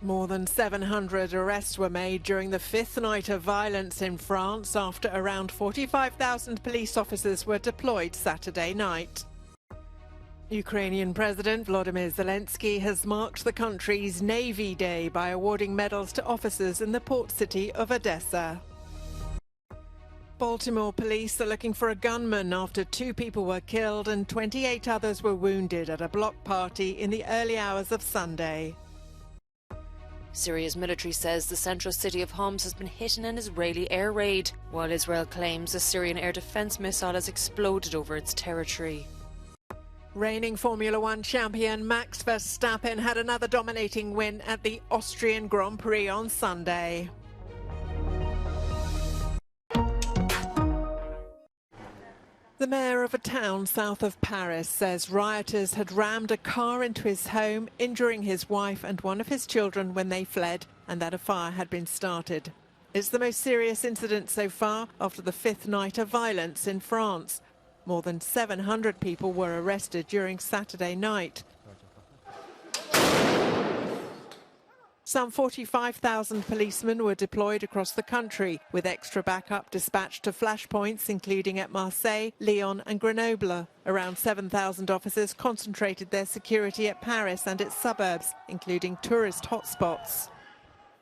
More than 700 arrests were made during the fifth night of violence in France after around 45,000 police officers were deployed Saturday night. Ukrainian President Volodymyr Zelensky has marked the country's Navy Day by awarding medals to officers in the port city of Odessa. Baltimore police are looking for a gunman after 2 people were killed and 28 others were wounded at a block party in the early hours of Sunday. Syria's military says the central city of Homs has been hit in an Israeli air raid, while Israel claims a Syrian air defense missile has exploded over its territory. Reigning Formula One champion Max Verstappen had another dominating win at the Austrian Grand Prix on Sunday. The mayor of a town south of Paris says rioters had rammed a car into his home, injuring his wife and one of his children when they fled, and that a fire had been started. It's the most serious incident so far after the fifth night of violence in France. More than 700 people were arrested during Saturday night. Some 45,000 policemen were deployed across the country, with extra backup dispatched to flashpoints, including at Marseille, Lyon and Grenoble. Around 7,000 officers concentrated their security at Paris and its suburbs, including tourist hotspots.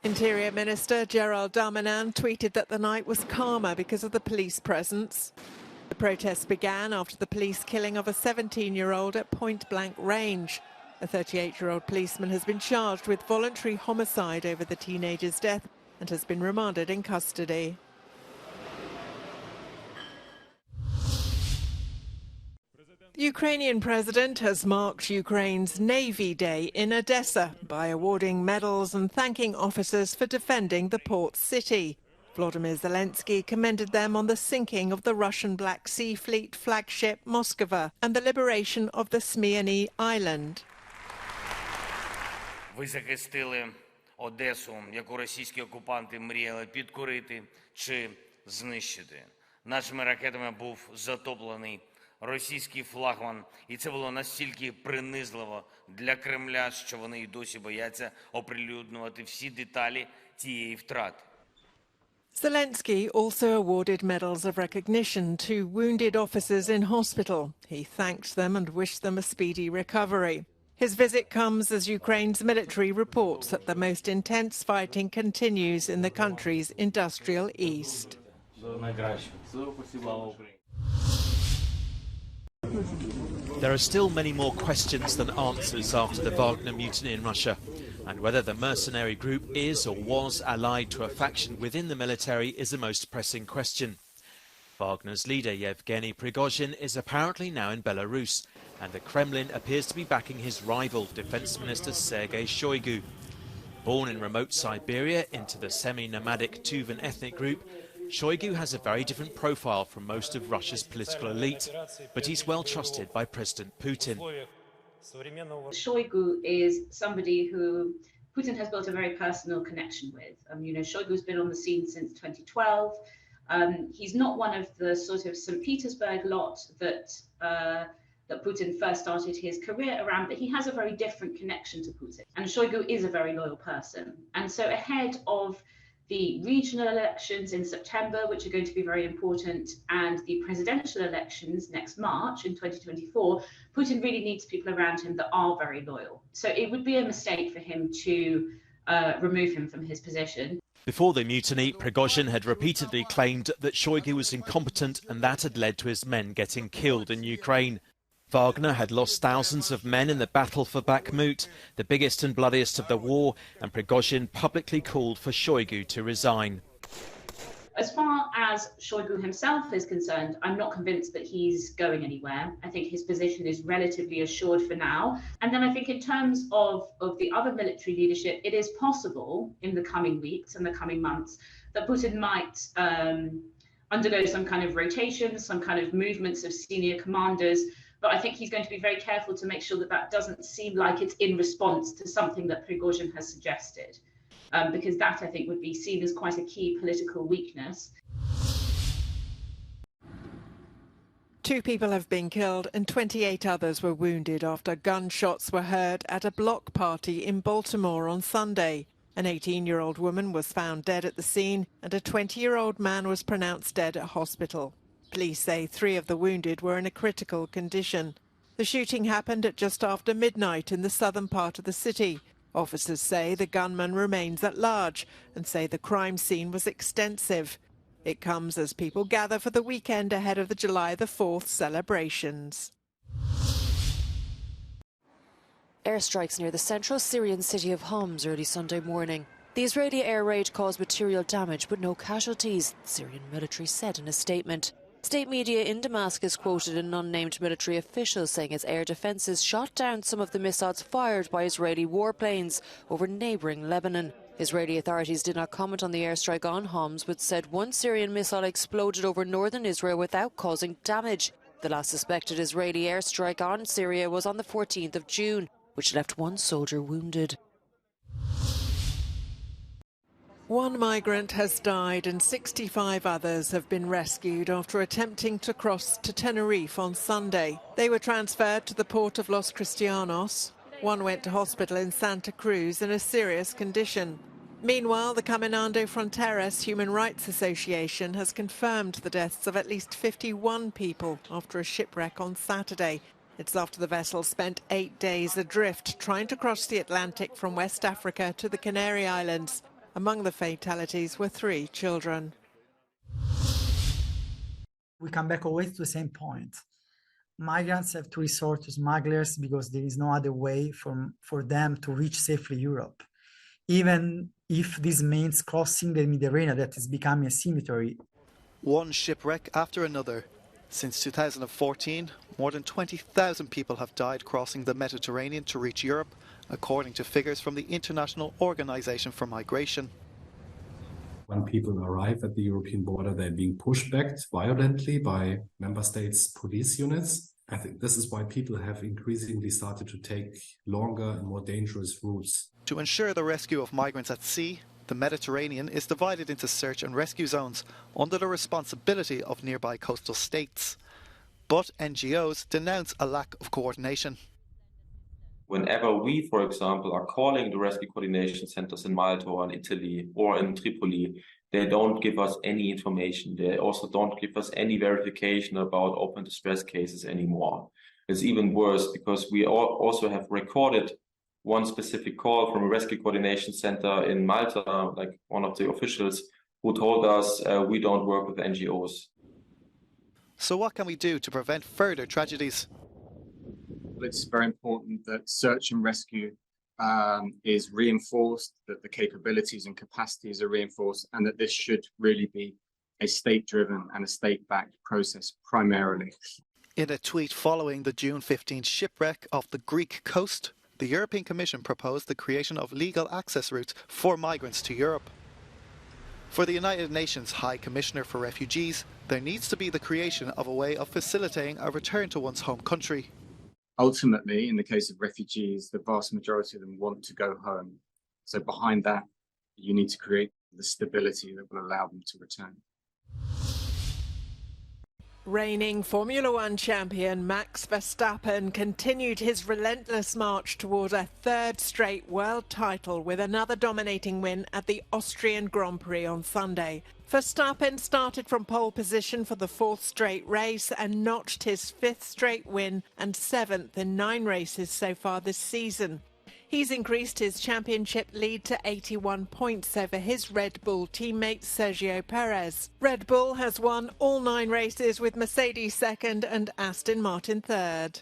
Interior Minister Gérald Darmanin tweeted that the night was calmer because of the police presence. The protests began after the police killing of a 17-year-old at point-blank range. A 38-year-old policeman has been charged with voluntary homicide over the teenager's death and has been remanded in custody. The Ukrainian president has marked Ukraine's Navy Day in Odessa by awarding medals and thanking officers for defending the port city. Volodymyr Zelensky commended them on the sinking of the Russian Black Sea Fleet flagship Moskva and the liberation of the Smyrny Island. Ви захистили Одесу, яку російські окупанти мріяли підкорити чи знищити. Нашими ракетами був затоплений російський флагман, і це було настільки принизливо для Кремля, що вони й досі бояться оприлюднювати всі деталі тієї втрати. Zelensky also awarded medals of recognition to wounded officers in hospital. He thanked them and wished them a speedy recovery. His visit comes as Ukraine's military reports that the most intense fighting continues in the country's industrial east. There are still many more questions than answers after the Wagner mutiny in Russia, and whether the mercenary group is or was allied to a faction within the military is the most pressing question. Wagner's leader Yevgeny Prigozhin is apparently now in Belarus, and the Kremlin appears to be backing his rival, Defense Minister Sergei Shoigu. Born in remote Siberia into the semi-nomadic Tuvan ethnic group, Shoigu has a very different profile from most of Russia's political elite, but he's well trusted by President Putin. Shoigu is somebody who Putin has built a very personal connection with. Shoigu's been on the scene since 2012. He's not one of the sort of St. Petersburg lot that Putin first started his career around, but he has a very different connection to Putin. And Shoigu is a very loyal person. And so ahead of the regional elections in September, which are going to be very important, and the presidential elections next March in 2024, Putin really needs people around him that are very loyal. So it would be a mistake for him to remove him from his position. Before the mutiny, Prigozhin had repeatedly claimed that Shoigu was incompetent, and that had led to his men getting killed in Ukraine. Wagner had lost thousands of men in the battle for Bakhmut, the biggest and bloodiest of the war, and Prigozhin publicly called for Shoigu to resign. As far as Shoigu himself is concerned, I'm not convinced that he's going anywhere. I think his position is relatively assured for now. And then I think in terms of the other military leadership, it is possible in the coming weeks and the coming months that Putin might undergo some kind of rotation, some kind of movements of senior commanders. But I think he's going to be very careful to make sure that that doesn't seem like it's in response to something that Prigozhin has suggested, because that, I think, would be seen as quite a key political weakness. 2 people have been killed and 28 others were wounded after gunshots were heard at a block party in Baltimore on Sunday. An 18-year-old woman was found dead at the scene and a 20-year-old man was pronounced dead at hospital. Police say 3 of the wounded were in a critical condition. The shooting happened at just after midnight in the southern part of the city. Officers say the gunman remains at large and say the crime scene was extensive. It comes as people gather for the weekend ahead of the July the 4th celebrations. Airstrikes near the central Syrian city of Homs early Sunday morning. The Israeli air raid caused material damage but no casualties, the Syrian military said in a statement. State media in Damascus quoted an unnamed military official saying its air defences shot down some of the missiles fired by Israeli warplanes over neighbouring Lebanon. Israeli authorities did not comment on the airstrike on Homs, but said one Syrian missile exploded over northern Israel without causing damage. The last suspected Israeli airstrike on Syria was on the 14th of June, which left 1 soldier wounded. 1 migrant has died and 65 others have been rescued after attempting to cross to Tenerife on Sunday. They were transferred to the port of Los Cristianos. 1 went to hospital in Santa Cruz in a serious condition. Meanwhile, the Caminando Fronteras Human Rights Association has confirmed the deaths of at least 51 people after a shipwreck on Saturday. It's after the vessel spent 8 days adrift trying to cross the Atlantic from West Africa to the Canary Islands. Among the fatalities were 3 children. We come back always to the same point. Migrants have to resort to smugglers because there is no other way for them to reach safely Europe. Even if this means crossing the Mediterranean that is becoming a cemetery. One shipwreck after another. Since 2014, more than 20,000 people have died crossing the Mediterranean to reach Europe, according to figures from the International Organization for Migration. When people arrive at the European border, they're being pushed back violently by member states' police units. I think this is why people have increasingly started to take longer and more dangerous routes. To ensure the rescue of migrants at sea, the Mediterranean is divided into search and rescue zones under the responsibility of nearby coastal states. But NGOs denounce a lack of coordination. Whenever we, for example, are calling the rescue coordination centers in Malta or in Italy or in Tripoli, they don't give us any information. They also don't give us any verification about open distress cases anymore. It's even worse because we also have recorded one specific call from a rescue coordination center in Malta, like one of the officials, who told us we don't work with NGOs. So what can we do to prevent further tragedies? It's very important that search and rescue is reinforced, that the capabilities and capacities are reinforced, and that this should really be a state-driven and a state-backed process primarily. In a tweet following the June 15 shipwreck off the Greek coast, the European Commission proposed the creation of legal access routes for migrants to Europe. For the United Nations High Commissioner for Refugees, there needs to be the creation of a way of facilitating a return to one's home country. Ultimately, in the case of refugees, the vast majority of them want to go home. So behind that, you need to create the stability that will allow them to return. Reigning Formula One champion Max Verstappen continued his relentless march toward a 3rd straight world title with another dominating win at the Austrian Grand Prix on Sunday. Verstappen started from pole position for the 4th straight race and notched his 5th straight win and 7th in 9 races so far this season. He's increased his championship lead to 81 points over his Red Bull teammate Sergio Perez. Red Bull has won all 9 races with Mercedes 2nd and Aston Martin 3rd.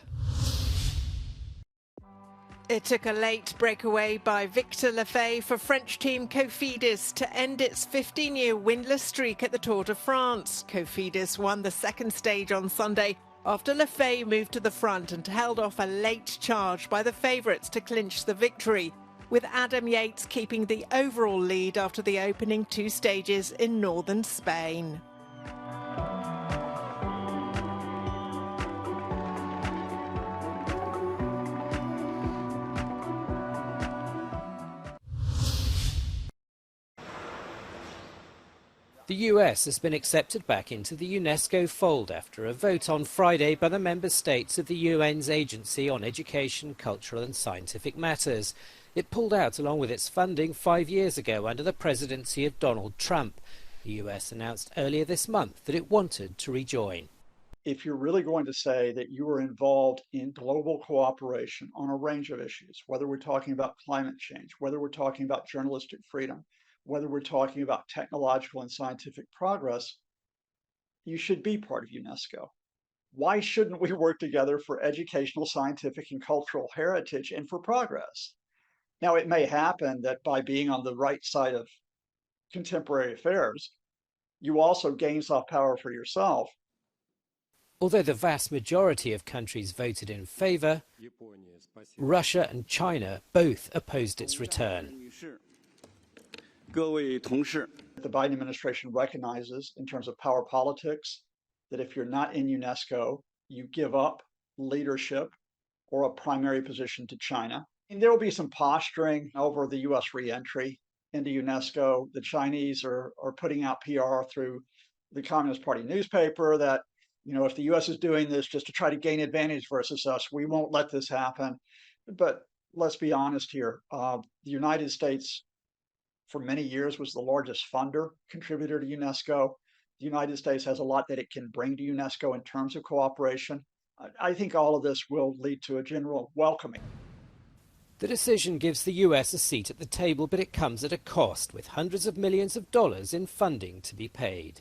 It took a late breakaway by Victor Lafay for French team Cofidis to end its 15-year winless streak at the Tour de France. Cofidis won the 2nd stage on Sunday after Lafay moved to the front and held off a late charge by the favourites to clinch the victory, with Adam Yates keeping the overall lead after the opening 2 stages in northern Spain. The US has been accepted back into the UNESCO fold after a vote on Friday by the member states of the UN's Agency on Education, Cultural and Scientific Matters. It pulled out along with its funding 5 years ago under the presidency of Donald Trump. The US announced earlier this month that it wanted to rejoin. If you're really going to say that you are involved in global cooperation on a range of issues, whether we're talking about climate change, whether we're talking about journalistic freedom, whether we're talking about technological and scientific progress, you should be part of UNESCO. Why shouldn't we work together for educational, scientific, and cultural heritage and for progress? Now, it may happen that by being on the right side of contemporary affairs, you also gain soft power for yourself. Although the vast majority of countries voted in favour, Russia and China both opposed its return. The Biden administration recognizes, in terms of power politics, that if you're not in UNESCO, you give up leadership or a primary position to China. And there will be some posturing over the US re-entry into UNESCO. The Chinese are putting out PR through the Communist Party newspaper that, you know, if the US is doing this just to try to gain advantage versus us, we won't let this happen. But let's be honest here. The United States, for many years, was the largest funder, contributor to UNESCO. The United States has a lot that it can bring to UNESCO in terms of cooperation. I think all of this will lead to a general welcoming. The decision gives the US a seat at the table, but it comes at a cost, with hundreds of millions of dollars in funding to be paid.